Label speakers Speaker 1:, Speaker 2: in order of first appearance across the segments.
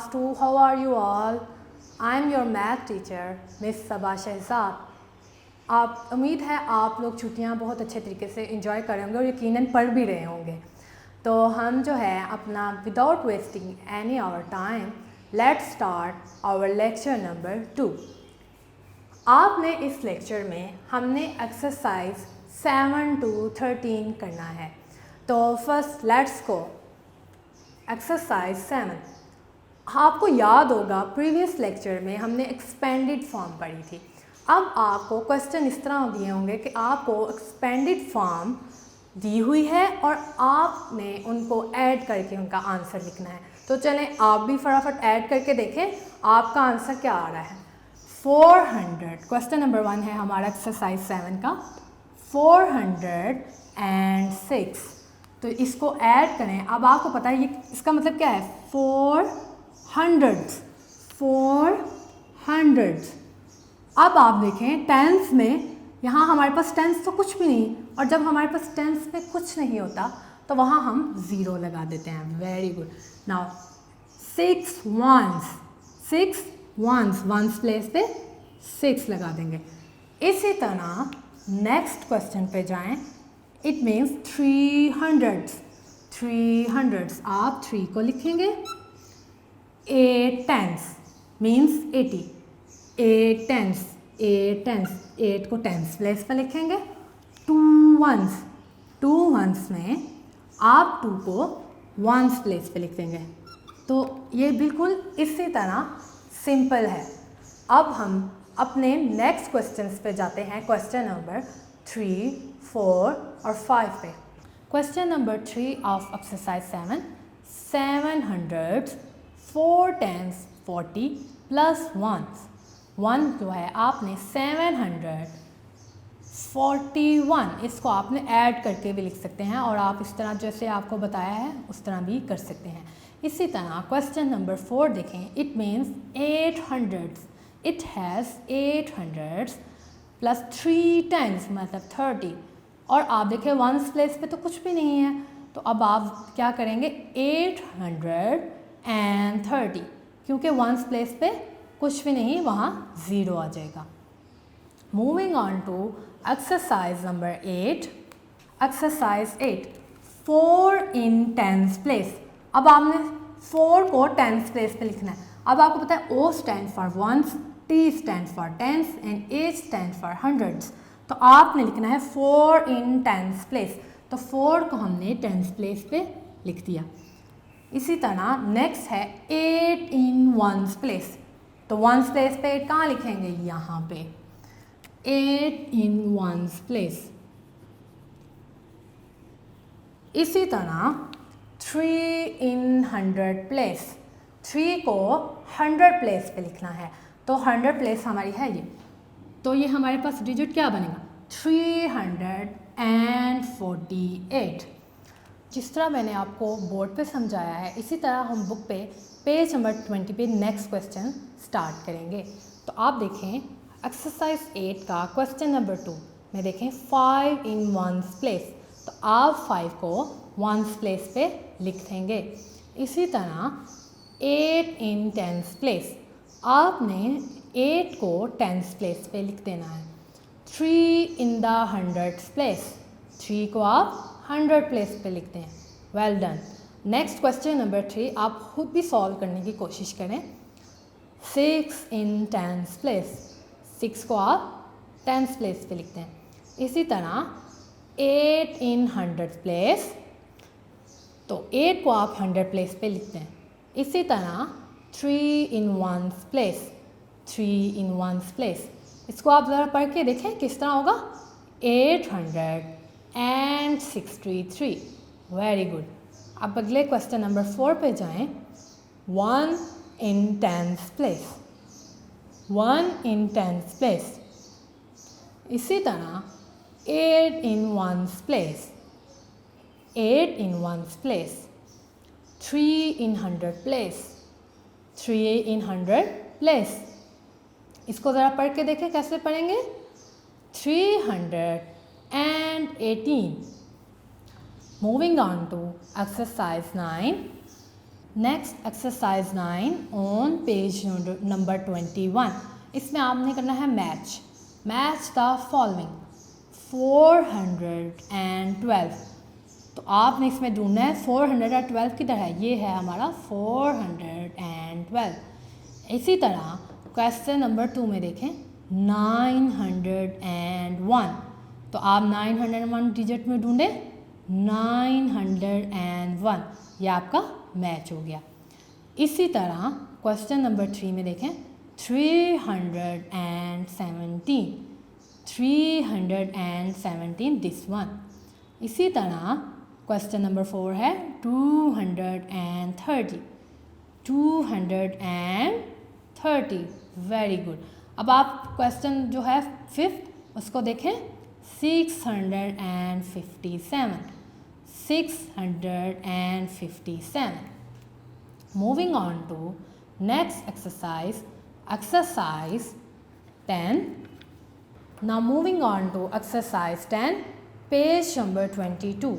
Speaker 1: Class 2, how are you all? I am your math teacher, Miss सबा शहजाद। आप उम्मीद है आप लोग छुट्टियां बहुत अच्छे तरीके से एंजॉय कर रहे होंगे और यकीनन पढ़ भी रहे होंगे। तो हम जो है अपना without wasting any our time let's start our lecture number 2। आपने इस लेक्चर में हमने एक्सरसाइज 7 to 13 करना है। तो फर्स्ट लेट्स गो एक्सरसाइज 7। आपको याद होगा प्रीवियस लेक्चर में हमने एक्सपेंडेड फॉर्म पढ़ी थी। अब आपको क्वेश्चन इस तरह दिए होंगे कि आपको एक्सपेंडेड फॉर्म दी हुई है और आपने उनको ऐड करके उनका आंसर लिखना है। तो चलें आप भी फटाफट ऐड करके देखें आपका आंसर क्या आ रहा है। 400 क्वेश्चन नंबर 1 है हमारा एक्सरसाइज 7 का 406। तो इसको ऐड करें। अब आपको पता है ये इसका मतलब क्या है 400। अब आप देखें टेंस में यहाँ हमारे पास टेंस तो कुछ भी नहीं, और जब हमारे पास टेंस में कुछ नहीं होता तो वहाँ हम 0 लगा देते हैं। Very good. Now 6 ones place पे 6 लगा देंगे। इसी तरह नेक्स्ट क्वेश्चन पे जाएं। इट मीन्स 300 आप 3 को लिखेंगे। 8 टेंस मीन्स 80। 8 को टेंस प्लेस पर लिखेंगे। 2 वंस में आप 2 को वंस प्लेस पे लिख देंगे। तो ये बिल्कुल इसी तरह सिंपल है। अब हम अपने नेक्स्ट क्वेश्चंस पे जाते हैं। क्वेश्चन नंबर 3, 4 और 5 पे। Question number 3 of exercise 7। 700 4 10 40 plus 1 जो है आपने 741 इसको आपने ऐड करके भी लिख सकते हैं, और आप इस तरह जैसे आपको बताया है उस तरह भी कर सकते हैं। इसी तरह क्वेश्चन नंबर 4 देखें। It means 800 it has 800 plus 3 10 मतलब 30, और आप देखें वंस प्लेस पे तो कुछ भी नहीं है। तो अब आप क्या करेंगे 830, क्योंकि वंस प्लेस पे कुछ भी नहीं वहाँ 0 आ जाएगा। Moving on to exercise number 8। Exercise 8 4 in tens place. अब आपने 4 को टेंस प्लेस पे लिखना है। अब आपको पता है O stand for ones, T stand for tens and H stand for hundreds. तो आपने लिखना है 4 in tens प्लेस। तो 4 को हमने टेंस प्लेस पे लिख दिया। इसी तरह नेक्स्ट है 8 in वंस प्लेस। तो वंस प्लेस पे 8 कहाँ लिखेंगे, यहाँ पे 8 in वंस प्लेस। इसी तरह 3 in 100 प्लेस। 3 को 100 प्लेस पे लिखना है। तो 100 प्लेस हमारी है ये, तो ये हमारे पास डिजिट क्या बनेगा 348। जिस तरह मैंने आपको बोर्ड पे समझाया है इसी तरह हम बुक पे पेज नंबर 20 पे नेक्स्ट क्वेश्चन स्टार्ट करेंगे। तो आप देखें एक्सरसाइज 8 का क्वेश्चन नंबर 2 में देखें 5 in वंस प्लेस। तो आप 5 को वंस प्लेस पे लिख देंगे। इसी तरह 8 in टेंस प्लेस। आपने 8 को टेंस प्लेस पे लिख देना है। 3 in द हंड्रेड्स प्लेस। 3 को आप 100 प्लेस पे लिखते हैं। Well done. Next question number 3 आप खुद भी सॉल्व करने की कोशिश करें। 6 in टेंस प्लेस। 6 को आप टेंस प्लेस पे लिखते हैं। इसी तरह 8 in 100 प्लेस। तो 8 को आप 100 प्लेस पे लिखते हैं। इसी तरह 3 in ones place. 3 in ones place. इसको आप ज़रा पढ़ के देखें किस तरह होगा 863। Very good. अब अगले क्वेश्चन नंबर 4 पे जाएं। 1 in tens place. 1 in tens place. इसी तरह 8 in ones place. 8 in ones place. 3 in 100 place. 3 in 100 place. इसको ज़रा पढ़ के देखें कैसे पढ़ेंगे 318। Moving on to exercise 9। Next exercise 9 on page number 21। इसमें आपने करना है मैच द फॉलोइंग 412। तो आपने इसमें ढूंढना है 412 किधर है, ये है हमारा 412। इसी तरह क्वेश्चन नंबर 2 में देखें 901। तो आप 901 डिजिट में ढूंढें 901, ये आपका मैच हो गया। इसी तरह क्वेश्चन नंबर 3 में देखें 317 दिस वन। इसी तरह क्वेश्चन नंबर 4 है 230। Very good. अब आप क्वेश्चन जो है 5th उसको देखें 657। Moving on to next exercise 10. Now moving on to exercise 10, page number 22.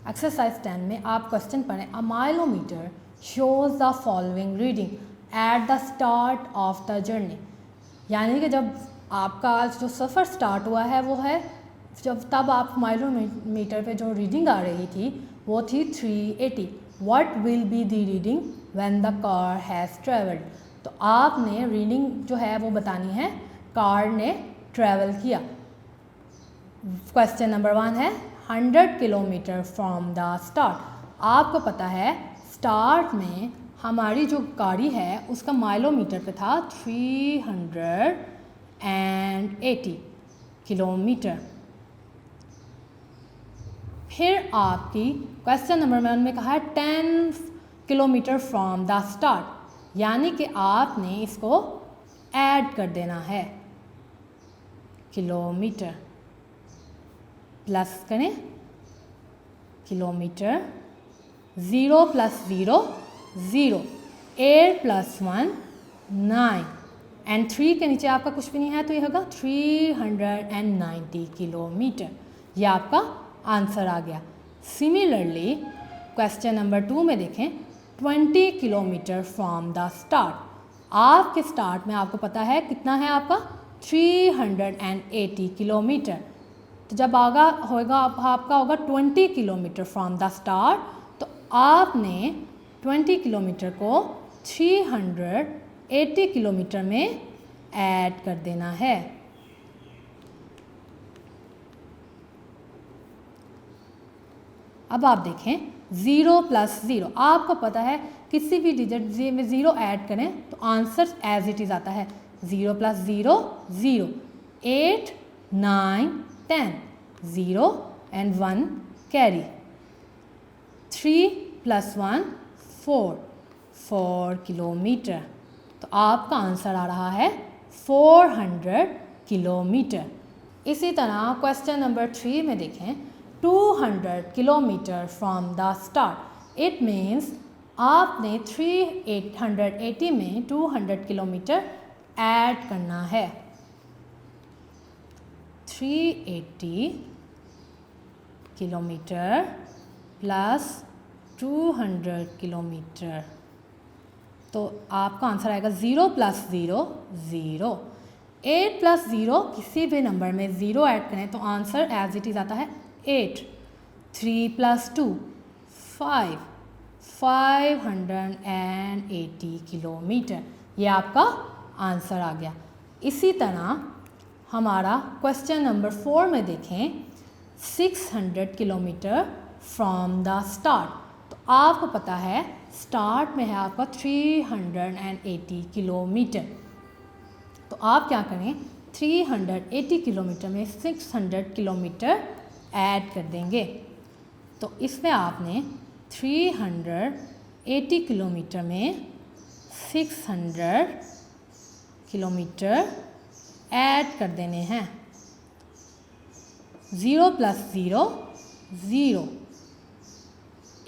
Speaker 1: Exercise 10 में आप क्वेश्चन पढ़ें a mileometer shows the following reading at the start of the journey। यानी कि जब आपका जो सफ़र स्टार्ट हुआ है वो है तब आप माइलोमीटर पे जो रीडिंग आ रही थी वो थी 380। What will be the reading when the car has travelled. तो आपने रीडिंग जो है वो बतानी है कार ने ट्रैवल किया। क्वेश्चन नंबर 1 है 100 किलोमीटर फ्रॉम द स्टार्ट। आपको पता है स्टार्ट में हमारी जो गाड़ी है उसका माइलोमीटर पे था 380 किलोमीटर। फिर आपकी क्वेश्चन नंबर 1 में कहा है 10 किलोमीटर फ्रॉम द स्टार्ट, यानी कि आपने इसको ऐड कर देना है। किलोमीटर प्लस करें किलोमीटर, 0 + 0 0, 8 + 1 9 एंड 3 के नीचे आपका कुछ भी नहीं है तो ये होगा 390 किलोमीटर। ये आपका आंसर आ गया। सिमिलरली क्वेश्चन नंबर 2 में देखें 20 किलोमीटर फ्रॉम द स्टार्ट। आपके स्टार्ट में आपको पता है कितना है आपका 380 किलोमीटर। तो जब आपका होगा 20 किलोमीटर फ्रॉम द स्टार्ट, तो आपने 20 किलोमीटर को 380 किलोमीटर में ऐड कर देना है। अब आप देखें 0 + 0। आपको पता है किसी भी डिजिट में 0 ऐड करें तो आंसर एज इट इज़ आता है। 0 + 0 0, 8 9 10, 0 and 1 कैरी, 3 + 1 4 किलोमीटर। तो आपका आंसर आ रहा है 400 किलोमीटर। इसी तरह क्वेश्चन नंबर 3 में देखें 200 kilometre from the start. It means आपने 380 में 200 किलोमीटर ऐड करना है। 380 किलोमीटर प्लस 200 किलोमीटर, तो आपका आंसर आएगा 0 + 0 0, 8 + 0 किसी भी नंबर में 0 ऐड करें तो आंसर एज इट इज़ आता है 8, 3 + 2 5, 580 किलोमीटर। ये आपका आंसर आ गया। इसी तरह हमारा क्वेश्चन नंबर 4 में देखें 600 किलोमीटर फ्रॉम द स्टार्ट। तो आपको पता है स्टार्ट में है आपका 380 किलोमीटर। तो आप क्या करें 380 किलोमीटर में 600 किलोमीटर ऐड कर देंगे। तो इसमें आपने 380 किलोमीटर में 600 किलोमीटर ऐड कर देने हैं। 0 + 0 0,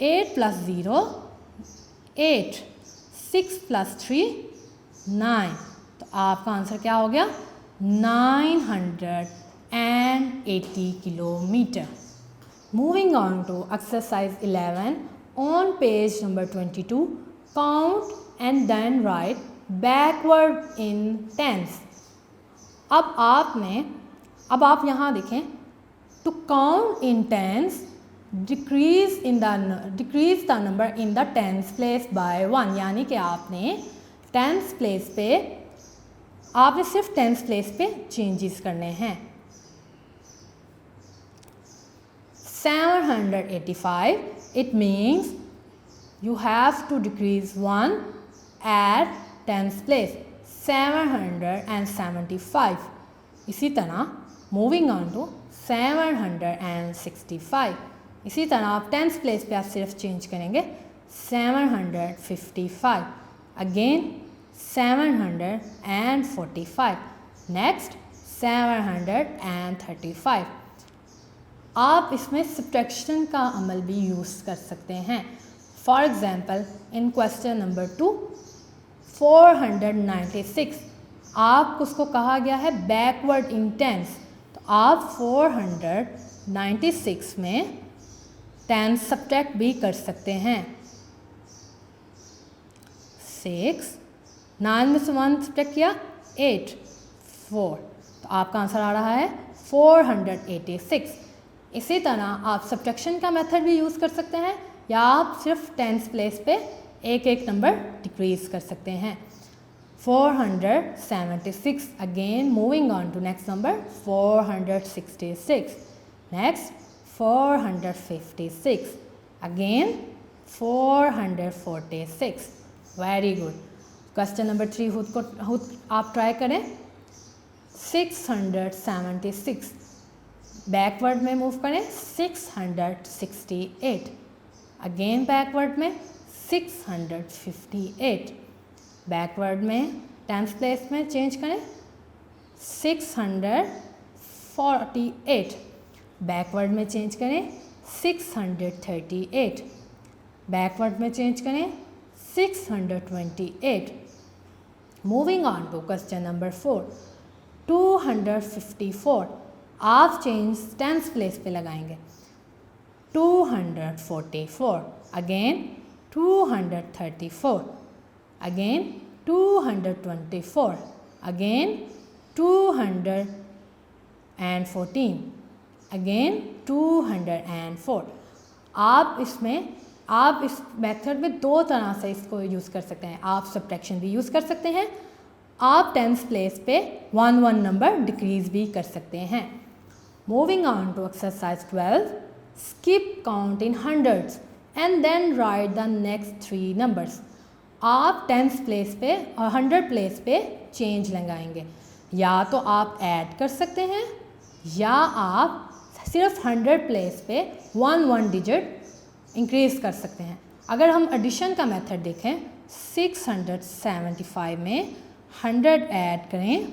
Speaker 1: 8 + 0 8, 6 + 3 9। तो आपका आंसर क्या हो गया 980 kilometre. Moving on to exercise 11 on page number 22। Count and then write backward in tens. अब आप यहाँ देखें, to count in tens decrease the number in the tens place by 1, यानी कि आपने टेंस प्लेस पे आपने सिर्फ टेंस प्लेस पे चेंजेस करने हैं। 785, it means you have to decrease 1 at tens place, 775। इसी तरह मूविंग ऑन टू 765, इसी तरह आप टेंस प्लेस पे आप सिर्फ चेंज करेंगे 755, अगेन 745, नेक्स्ट 735। आप इसमें सब्ट्रैक्शन का अमल भी यूज़ कर सकते हैं। For example in question number 2 496, आप उसको कहा गया है बैकवर्ड इन टेंस, तो आप 496 में टेंस सब्ट्रैक्ट भी कर सकते हैं। 6, 9 में से 1 सब्ट्रैक्ट किया 8, 4, तो आपका आंसर आ रहा है 486। इसी तरह आप सब्ट्रैक्शन का मेथड भी यूज़ कर सकते हैं, या आप सिर्फ टेंस प्लेस पे एक एक नंबर डिक्रीज कर सकते हैं। 476, again moving on to next number 466, next 456, again 446। Very good. Question number 3 खुद आप ट्राई करें। 676, बैकवर्ड में मूव करें 668, अगेन बैकवर्ड में 658, बैकवर्ड में टेंस प्लेस में चेंज करें 648, बैकवर्ड में चेंज करें 638, बैकवर्ड में चेंज करें 628। Moving on to question number 4 254, आप चेंज टेंस प्लेस पे लगाएंगे 244, अगेन 234, अगेन 224, अगेन 214, अगेन 204। आप इस मेथड में दो तरह से इसको यूज़ कर सकते हैं। आप सब्ट्रैक्शन भी यूज़ कर सकते हैं, आप टेंस प्लेस पे 1 नंबर डिक्रीज भी कर सकते हैं। Moving on to exercise 12, skip count in hundreds and then write the next 3 numbers। आप टेंस प्लेस पे और 100 प्लेस पे चेंज लगाएंगे, या तो आप ऐड कर सकते हैं या आप सिर्फ 100 प्लेस पे 1 डिजिट इंक्रीज कर सकते हैं। अगर हम एडिशन का मेथड देखें 675 में 100 ऐड करें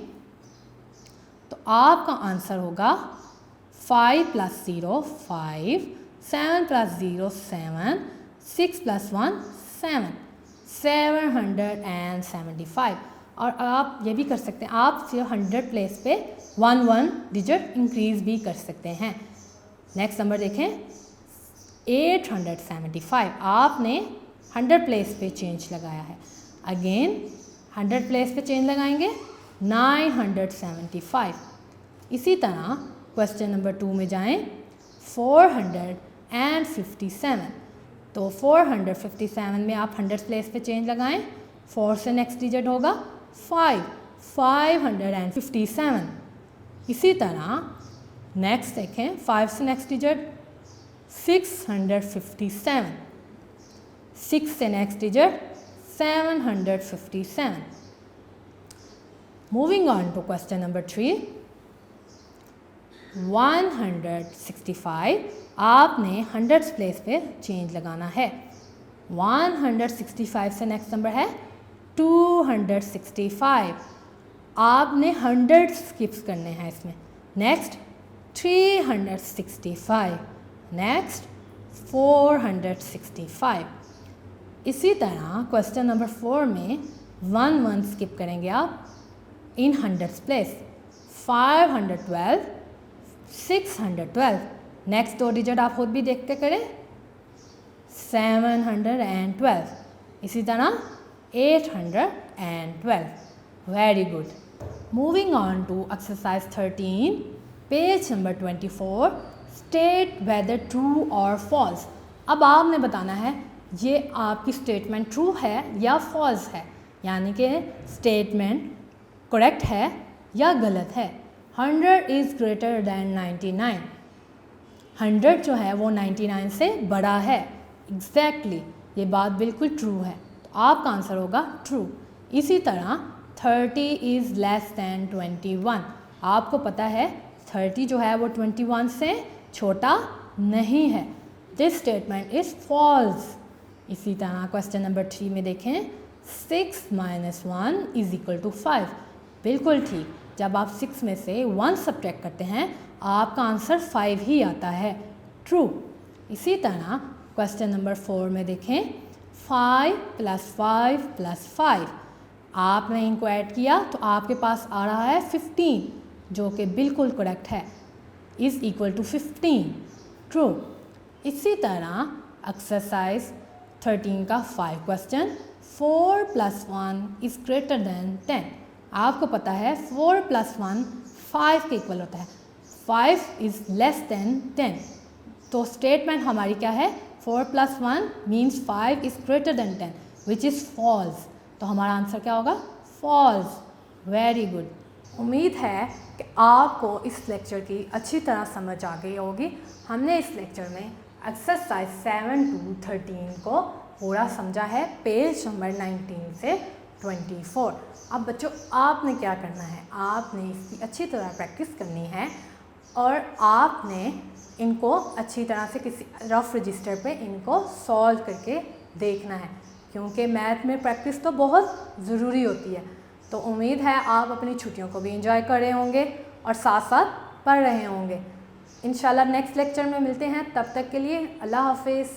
Speaker 1: तो आपका आंसर होगा 5 + 0 5, 7 + 0 7, 6 + 1 7, 775। और आप ये भी कर सकते हैं, आप सिर्फ 100 प्लेस पे 1 डिजिट इंक्रीज भी कर सकते हैं। नेक्स्ट नंबर देखें 875, आपने 100 प्लेस पे चेंज लगाया है, अगेन 100 प्लेस पे चेंज लगाएंगे 975। इसी तरह क्वेश्चन नंबर 2 में जाएं 457, तो 457 में आप 100 प्लेस पे चेंज लगाएं, 4 से नेक्स्ट डिजिट होगा 5, 557। इसी तरह नेक्स्ट देखें 5 से नेक्स्ट डिजिट 657, 6 से next digit 757। Moving on to question number 3 165, आपने 100 प्लेस पे चेंज लगाना है। 165 से नेक्स्ट नंबर है 265, आपने 100 स्किप्स करने हैं इसमें। Next 365, next 465। इसी तरह क्वेश्चन नंबर 4 में 1 स्किप करेंगे आप इन 100 प्लेस। 512, 612, नेक्स्ट 2 डिजिट आप खुद भी देखते करें 712, इसी तरह 812। Very good. Moving on to exercise 13, page number 24, state whether true और फॉल्स। अब आपने बताना है ये आपकी स्टेटमेंट ट्रू है या फॉल्स है, यानी कि स्टेटमेंट करेक्ट है या गलत है। 100 इज़ ग्रेटर देन 99। 100 जो है वो 99 से बड़ा है। एग्जैक्टली ये बात बिल्कुल ट्रू है, तो आपका आंसर होगा ट्रू। इसी तरह 30 इज़ लेस दैन 21। आपको पता है 30 जो है वो 21 से छोटा नहीं है। This statement is false. इसी तरह क्वेश्चन नंबर 3 में देखें, 6 - 1 इज़ इक्वल टू 5। बिल्कुल ठीक, जब आप 6 में से 1 सब्ट्रैक्ट करते हैं आपका आंसर 5 ही आता है। ट्रू। इसी तरह क्वेश्चन नंबर 4 में देखें, 5 + 5 + 5। आपने इनको ऐड किया तो आपके पास आ रहा है 15, जो कि बिल्कुल करेक्ट है। Is equal to 15। ट्रू। इसी तरह एक्सरसाइज 13 का 5 क्वेश्चन, 4 + 1 इज़ ग्रेटर देन 10। आपको पता है 4 + 1 5 के इक्वल होता है। 5 इज़ लेस देन 10। तो स्टेटमेंट हमारी क्या है, 4 + 1 means 5 is greater than 10, which is false. तो हमारा आंसर क्या होगा, फॉल्स। Very good. उम्मीद है कि आपको इस लेक्चर की अच्छी तरह समझ आ गई होगी। हमने इस लेक्चर में एक्सरसाइज 7 to 13 को पूरा समझा है, पेज नंबर 19 से 24। अब बच्चों आपने क्या करना है, आपने इसकी अच्छी तरह प्रैक्टिस करनी है और आपने इनको अच्छी तरह से किसी रफ रजिस्टर पे इनको सॉल्व करके देखना है, क्योंकि मैथ में प्रैक्टिस तो बहुत ज़रूरी होती है। तो उम्मीद है आप अपनी छुट्टियों को भी एंजॉय कर रहे होंगे और साथ साथ पढ़ रहे होंगे। इंशाल्लाह नेक्स्ट लेक्चर में मिलते हैं, तब तक के लिए अल्लाह हाफिज़।